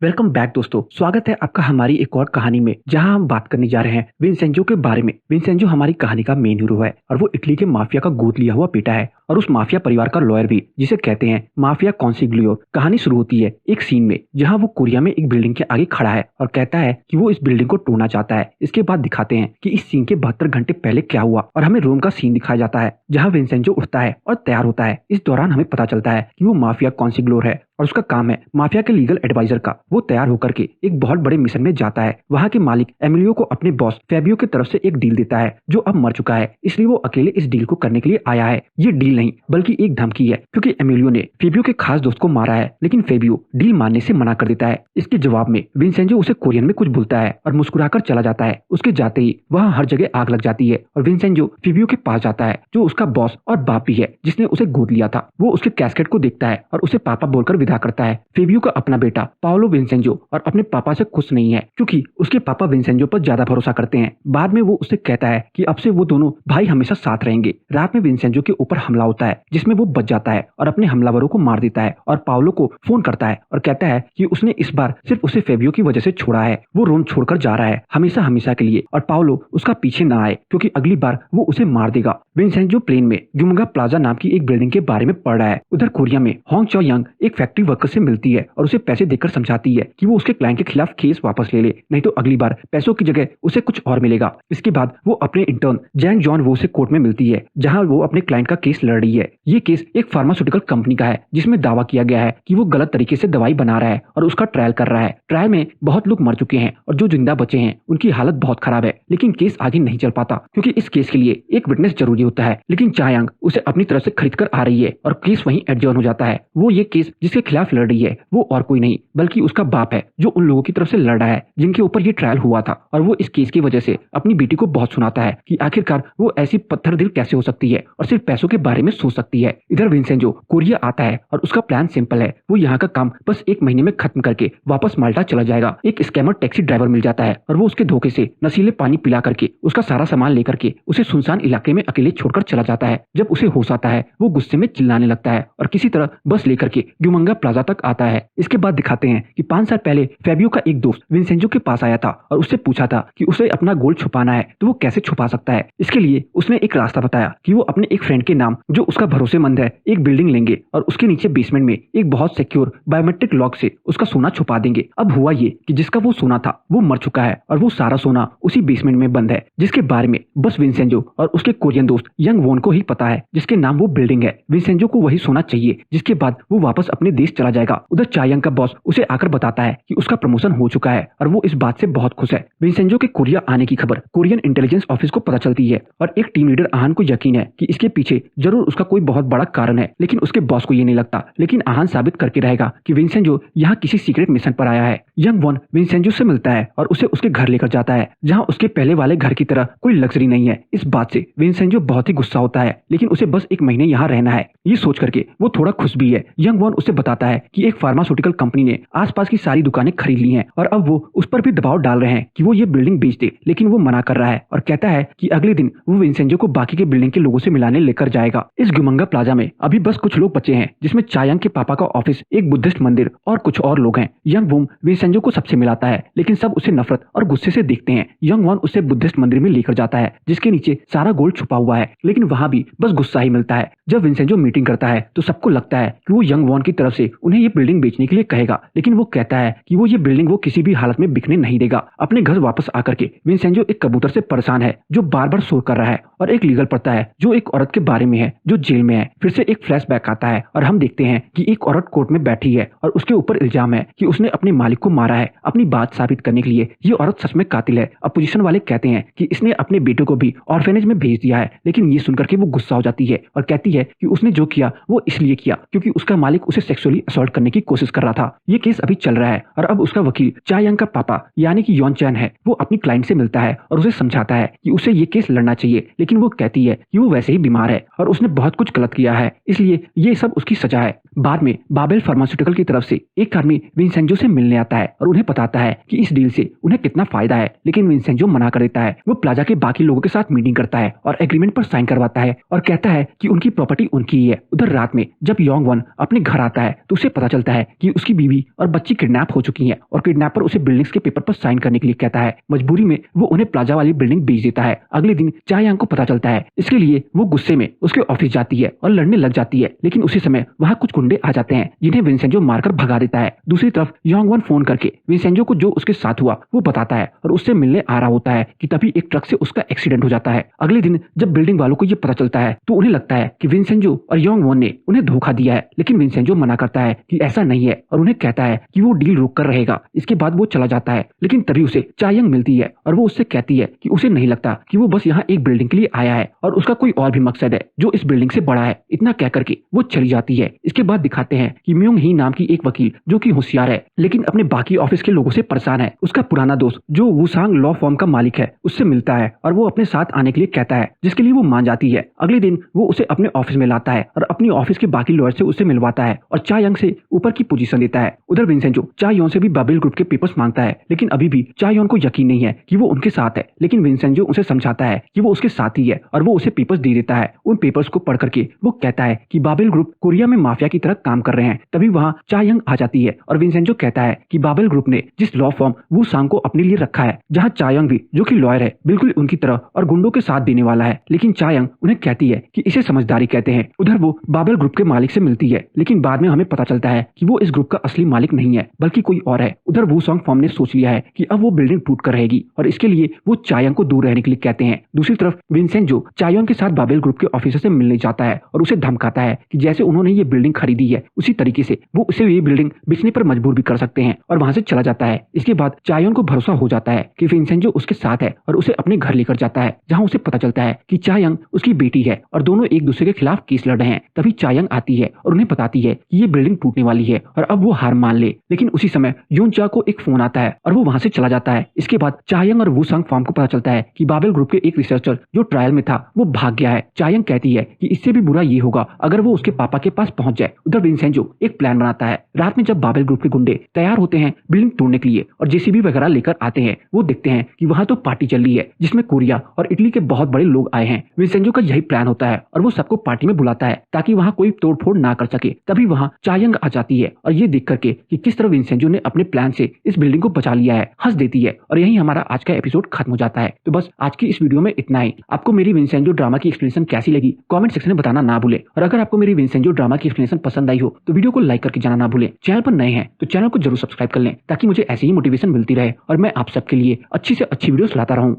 Welcome back दोस्तों। स्वागत है आपका हमारी एक और कहानी में, जहां हम बात करने जा रहे हैं विंसेंजो के बारे में। विंसेंजो हमारी कहानी का मेन हीरो है और वो इटली के माफिया का गोद लिया हुआ बेटा है और उस माफिया परिवार का लॉयर भी, जिसे कहते हैं माफिया कॉन्सिग्लियो। कहानी शुरू होती है एक सीन में जहां वो कोरिया में एक बिल्डिंग के आगे खड़ा है और कहता है कि वो इस बिल्डिंग को तोड़ना चाहता है। इसके बाद दिखाते हैं कि इस सीन के 72 घंटे पहले क्या हुआ और हमें रोम का सीन दिखाया जाता है जहाँ विंसेंजो उठता है और तैयार होता है। इस दौरान हमें पता चलता है कि वो माफिया कॉन्सिग्लियोर है और उसका काम है माफिया के लीगल एडवाइजर का। वो तैयार होकर के एक बहुत बड़े मिशन में जाता है। वहाँ के मालिक एमिलियो को अपने बॉस फेबियो की तरफ से एक डील देता है जो अब मर चुका है, इसलिए वो अकेले इस डील को करने के लिए आया है। ये डील नहीं बल्कि एक धमकी है, क्योंकि एमिलियो ने फेबियो के खास दोस्त को मारा है, लेकिन फेबियो डील मानने से मना कर देता है। इसके जवाब में विंसेंजो उसे कोरियन में कुछ बोलता है और मुस्कुराकर चला जाता है। उसके जाते ही वहाँ हर जगह आग लग जाती है और विंसेंजो फेबियो के पास जाता है जो उसका बॉस और बाप भी है, जिसने उसे गोद लिया था। वो उसके कैस्केट को देखता है और उसे पापा बोलकर विदा करता है। फेबियो का अपना बेटा पाओलो विंसेंजो और अपने पापा से खुश नहीं है, क्योंकि उसके पापा विंसेंजो पर ज्यादा भरोसा करते हैं। बाद में वो उससे कहता है कि अब से वो दोनों भाई हमेशा साथ रहेंगे। रात में विंसेंजो के ऊपर हमला होता है जिसमें वो बच जाता है और अपने हमलावरों को मार देता है और पाओलो को फोन करता है और कहता है कि उसने इस बार सिर्फ उसे फेबियो की वजह से छोड़ा है। वो रोम छोड़कर जा रहा है हमेशा हमेशा के लिए, और पाओलो उसका पीछे ना आए क्योंकि अगली बार वो उसे मार देगा। विंसेंजो प्लेन में ग्युमंगा प्लाजा नाम की एक बिल्डिंग के बारे में पढ़ रहा है। उधर कोरिया में होंग चो यंग एक फैक्ट्री वर्कर से मिलती है और उसे पैसे देकर समझाती है कि वो उसके क्लाइंट के खिलाफ केस वापस ले ले, नहीं तो अगली बार पैसों की जगह उसे कुछ और मिलेगा। इसके बाद वो अपने इंटर्न जैंग जॉन वो से कोर्ट में मिलती है जहां वो अपने क्लाइंट का केस लड़ रही है। ये केस एक फार्मास्यूटिकल कंपनी का है जिसमें दावा किया गया है कि वो गलत तरीके से दवाई बना रहा है और उसका ट्रायल कर रहा है। ट्रायल में बहुत लोग मर चुके हैं और जो जिंदा बचे हैं उनकी हालत बहुत खराब है, लेकिन केस आगे नहीं चल पाता क्योंकि इस केस के लिए एक विटनेस जरूरी होता है। लेकिन चायांग उसे अपनी तरफ से खरीद कर आ रही है और केस वहीं एडजर्न हो जाता है। वो ये केस जिसके खिलाफ लड़ रही है वो और कोई नहीं बल्कि उसका बाप है, जो उन लोगों की तरफ से लड़ रहा है जिनके ऊपर ये ट्रायल हुआ था। और वो इस केस की वजह से अपनी बेटी को बहुत सुनाता है कि आखिरकार वो ऐसी पत्थर दिल कैसे हो सकती है और सिर्फ पैसों के बारे में सोच सकती है। इधर विंसेंजो कोरिया आता है और उसका प्लान सिंपल है। वो यहाँ का काम बस 1 महीने में खत्म करके वापस माल्टा चला जाएगा। एक स्कैमर टैक्सी ड्राइवर मिल जाता है और वो उसके धोखे से नशीले पानी पिला करके उसका सारा सामान लेकर के उसे सुनसान इलाके में अकेले छोड़कर चला जाता है। जब उसे होश आता है वो गुस्से में चिल्लाने लगता है और किसी तरह बस लेकर के ग्युमंगा प्लाजा तक आता है। इसके बाद दिखाते हैं कि 5 साल पहले फेबियो का एक दोस्त विंसेंजो के पास आया था और उससे पूछा था कि उसे अपना गोल्ड छुपाना है तो वो कैसे छुपा सकता है। इसके लिए उसने एक रास्ता बताया कि वो अपने एक फ्रेंड के नाम, जो उसका भरोसेमंद है, एक बिल्डिंग लेंगे और उसके नीचे बेसमेंट में एक बहुत सिक्योर बायोमेट्रिक लॉक से उसका सोना छुपा देंगे। अब हुआ ये कि जिसका वो सोना था वो मर चुका है और वो सारा सोना उसी बेसमेंट में बंद है, जिसके बारे में बस विंसेंजो और उसके कोरियन दोस्त यंग वोन को ही पता है, जिसके नाम वो बिल्डिंग है। विंसेंजो को वही सोना चाहिए, जिसके बाद वो वापस अपने देश चला जाएगा। उधर चायांग का बॉस उसे आकर बताता है कि उसका प्रमोशन हो चुका है और वो इस बात से बहुत खुश है। विंसेंजो के कोरिया आने की खबर कोरियन इंटेलिजेंस ऑफिस को पता चलती है और एक टीम लीडर आहान को यकीन है कि इसके पीछे जरूर उसका कोई बहुत बड़ा कारण है, लेकिन उसके बॉस को ये नहीं लगता। लेकिन आहान साबित करके रहेगा कि विंसेंजो यहाँ किसी सीक्रेट मिशन पर आया है। यंग वॉन विंसेंजो से मिलता है और उसे उसके घर लेकर जाता है, जहाँ उसके पहले वाले घर की तरह कोई लग्जरी नहीं है। इस बात से विंसेंजो बहुत ही गुस्सा होता है, लेकिन उसे बस 1 महीने यहाँ रहना है। ये सोच करके वो थोड़ा खुश भी है। यंग वॉन उसे बताता है कि एक फार्मास्यूटिकल कंपनी ने आसपास की सारी दुकानें खरीद ली हैं और अब वो उस पर भी दबाव डाल रहे हैं कि वो ये बिल्डिंग बेच दे, लेकिन वो मना कर रहा है और कहता है कि अगले दिन वो विंसेंजो को बाकी के बिल्डिंग के लोगों से मिलाने लेकर जाएगा। इस ग्युमंगा प्लाजा में अभी बस कुछ लोग बचे हैं, जिसमें चायांग के पापा का ऑफिस, एक बुद्धिस्ट मंदिर और कुछ और लोग हैं। यंग वूम विंसेंजो को सबसे मिलाता है, लेकिन सब उसे नफरत और गुस्से से देखते हैं। यंग वॉन उसे बुद्धिस्ट मंदिर में लेकर जाता है जिसके नीचे सारा गोल्ड छुपा हुआ है, लेकिन वहां भी बस गुस्सा ही मिलता है। जब विंसेंजो मीटिंग करता है तो सबको लगता है कि वो यंग वॉन की तरफ से उन्हें ये बिल्डिंग बेचने के लिए कहेगा, लेकिन वो कहता है कि वो ये बिल्डिंग वो किसी भी हालत में बिकने नहीं देगा। अपने घर वापस आकर के विंसेंजो एक कबूतर से परेशान है जो बार बार शोर कर रहा है, और एक लीगल पढ़ता है जो एक औरत के बारे में है जो जेल में है। फिर से एक फ्लैशबैक आता है और हम देखते हैं कि एक औरत कोर्ट में बैठी है और उसके ऊपर इल्जाम है कि उसने अपने मालिक को मारा है। अपनी बात साबित करने के लिए ये औरत सच में कातिल है। अपोजिशन वाले कहते हैं कि इसने अपने बेटे को भी ऑर्फेनेज में भेज दिया है, लेकिन ये सुनकर के वो गुस्सा हो जाती है और कहती है कि उसने जो किया वो इसलिए किया क्योंकि उसका मालिक उसे सेक्सुअली असॉल्ट करने की कोशिश कर रहा था। ये केस अभी चल रहा है और अब उसका वकील चायांग का पापा यानी कि यॉन चैन है, वो अपनी क्लाइंट से मिलता है और उसे समझाता है कि उसे ये केस लड़ना चाहिए, लेकिन लेकिन वो कहती है कि वो वैसे ही बीमार है और उसने बहुत कुछ गलत किया है, इसलिए ये सब उसकी सजा है। बाद में बाबेल फार्मास्यूटिकल की तरफ से एक आदमी विंसेंजो से मिलने आता है और उन्हें बताता है कि इस डील से उन्हें कितना फायदा है, लेकिन विंसेंजो मना कर देता है। वो प्लाजा के बाकी लोगों के साथ मीटिंग करता है और एग्रीमेंट पर साइन करवाता है और कहता है कि उनकी प्रॉपर्टी उनकी ही है। उधर रात में जब योंग वन अपने घर आता है तो उसे पता चलता है कि उसकी बीवी और बच्ची किडनैप हो चुकी है और किडनैपर उसे बिल्डिंग्स के पेपर पर साइन करने के लिए कहता है। मजबूरी में वो उन्हें प्लाजा वाली बिल्डिंग बेच देता है। अगले दिन चायांग को पता चलता है, इसके लिए वो गुस्से में उसके ऑफिस जाती है और लड़ने लग जाती है, लेकिन उसी समय वहाँ कुछ गुंडे आ जाते हैं जिन्हें विंसेंजो मारकर भगा देता है। दूसरी तरफ योंग वन फोन करके विंसेंजो को जो उसके साथ हुआ वो बताता है और उससे मिलने आ रहा होता है कि तभी एक ट्रक से उसका एक्सीडेंट हो जाता है। अगले दिन जब बिल्डिंग वालों को ये पता चलता है तो उन्हें लगता है कि विंसेंजो और योंग वन ने उन्हें धोखा दिया है, लेकिन विंसेंजो मना करता है कि ऐसा नहीं है और उन्हें कहता है कि वो डील रोक कर रहेगा। इसके बाद वो चला जाता है, लेकिन तभी उसे चायांग मिलती है और वो उससे कहती है कि उसे नहीं लगता कि वो बस यहाँ एक बिल्डिंग के लिए आया है और उसका कोई और भी मकसद है जो इस बिल्डिंग से बड़ा है। इतना कह करके वो चली जाती है। इसके बाद दिखाते हैं कि म्योंग ही नाम की एक वकील जो कि होशियार है लेकिन अपने बाकी ऑफिस के लोगों से परेशान है, उसका पुराना दोस्त जो वुसांग लॉ फर्म का मालिक है उससे मिलता है और वो अपने साथ आने के लिए कहता है, जिसके लिए वो मान जाती है। अगले दिन वो उसे अपने ऑफिस में लाता है और अपनी ऑफिस के बाकी लॉयर से उसे मिलवाता है और चायांग से ऊपर की पोजीशन देता है। उधर विंसेंजो चायोन से भी बाबेल ग्रुप के पेपर्स मांगता है, लेकिन अभी भी चायोन को यकीन नहीं है कि वो उनके साथ है, लेकिन विंसेंजो उसे समझाता है कि वो उसके साथ ही है और वो उसे पेपर्स दे देता है। उन पेपर्स को पढ़ करके वो कहता है कि बाबेल ग्रुप कोरिया में माफिया की तरह काम कर रहे हैं। तभी वहाँ चायांग आ जाती है और विंसेंजो कहता है कि बाबेल ग्रुप ने जिस लॉ फर्म वुसांग को अपने लिए रखा है, जहाँ चायांग भी जो कि लॉयर है बिल्कुल उनकी तरह और गुंडों के साथ देने वाला है, लेकिन चायांग उन्हें कहती है कि इसे समझदारी कहते हैं। उधर वो बाबेल ग्रुप के मालिक से मिलती है, लेकिन बाद में हमें पता चलता है कि वो इस ग्रुप का असली मालिक नहीं है बल्कि कोई और है। उधर वुसांग फर्म ने सोच लिया है कि अब वो बिल्डिंग टूट कर रहेगी और इसके लिए वो चायांग को दूर रहने के लिए कहते हैं। दूसरी तरफ विंसेंजो चायांग के साथ बाबेल ग्रुप के ऑफिसर से मिलने जाता है और उसे धमकाता है कि जैसे उन्होंने ये बिल्डिंग खरीदी है उसी तरीके से वो उसे ये बिल्डिंग बेचने पर मजबूर भी कर सकते हैं और वहां से चला जाता है। इसके बाद चायांग को भरोसा हो जाता है कि विंसेंजो उसके साथ है और उसे अपने घर लेकर जाता है, जहां उसे पता चलता है कि चायांग उसकी बेटी है और दोनों एक दूसरे के खिलाफ केस लड़ रहे हैं। तभी चायांग आती है और उन्हें बताती है कि ये बिल्डिंग टूटने वाली है और अब वो हार मान ले, लेकिन उसी समय यूनचा को एक फोन आता है और वो वहां से चला जाता है। इसके बाद चायांग और वुसांग फर्म को पता चलता है कि बाबेल ग्रुप के एक रिसर्चर जो ट्रायल में था वो भाग गया है। चायांग कहती है कि इससे भी बुरा ये होगा अगर वो उसके पापा के पास पहुंच जाए। उधर विंसेंजो एक प्लान बनाता है। रात में जब बाबेल ग्रुप के गुंडे तैयार होते हैं बिल्डिंग तोड़ने के लिए और जेसीबी वगैरह लेकर आते हैं, वो देखते हैं कि वहां तो पार्टी चल रही है जिसमें कोरिया और इटली के बहुत बड़े लोग आए हैं। विंसेंजो का यही प्लान होता है और वो सबको पार्टी में बुलाता है ताकि वहां कोई तोड़फोड़ ना कर सके। तभी वहां चायांग आ जाती है और ये देख करके कि किस तरह विंसेंजो ने अपने प्लान से इस बिल्डिंग को बचा लिया है हंस देती है और यही हमारा आज का एपिसोड खत्म हो जाता है। तो बस आज की इस वीडियो में इतना ही। आपको मेरी विंसेंजो ड्रामा की एक्सप्लेनेशन कैसी लगी कमेंट सेक्शन में बताना ना भूले और अगर आपको मेरी विंसेंजो ड्रामा की एक्सप्लेनेशन पसंद आई हो तो वीडियो को लाइक करके जाना ना भूले। चैनल पर नए हैं तो चैनल को जरूर सब्सक्राइब कर लें ताकि मुझे ऐसी ही मोटिवेशन मिलती रहे और मैं आप सबके लिए अच्छी से अच्छी वीडियोस लाता रहूं।